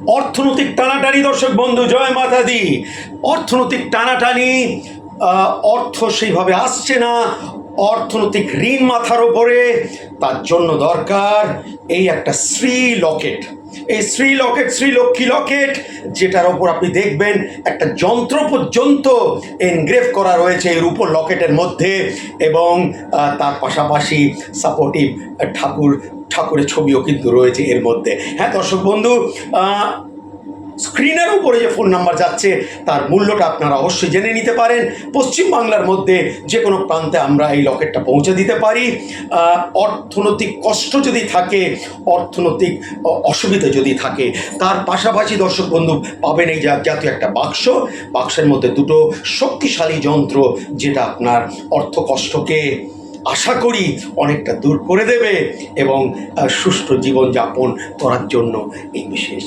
অর্থনৈতিক টানাটানি দর্শক বন্ধু, জয় মাতা দি। অর্থনৈতিক টানাটানি, অর্থ সেইভাবে আসছে না, অর্থনৈতিক ঋণ মাথার ওপরে। তার জন্য দরকার এই একটা শ্রী লকেট। এই শ্রী লকেট, শ্রীলক্ষ্মী লকেট, যেটার ওপর আপনি দেখবেন একটা যন্ত্র পর্যন্ত এনগ্রেভ করা রয়েছে এর উপর লকেটের মধ্যে, এবং তার পাশাপাশি সাপোর্টিভ ঠাকুরের ছবিও কিন্তু রয়েছে এর মধ্যে। হ্যাঁ দর্শক বন্ধু, স্ক্রিনের উপরে যে ফোন নাম্বার যাচ্ছে তার মূল্যটা আপনারা অবশ্যই জেনে নিতে পারেন। পশ্চিমবাংলার মধ্যে যে কোনো প্রান্তে আমরা এই লকেটটা পৌঁছে দিতে পারি। অর্থনৈতিক কষ্ট যদি থাকে, অর্থনৈতিক অসুবিধা যদি থাকে, তার পাশাপাশি দর্শক বন্ধু পাবেন এই জাতীয় একটা বাক্সের মধ্যে দুটো শক্তিশালী যন্ত্র, যেটা আপনার অর্থ কষ্টকে আশা করি অনেকটা দূর করে দেবে এবং সুষ্ঠু জীবনযাপন করার জন্য এই বিশেষ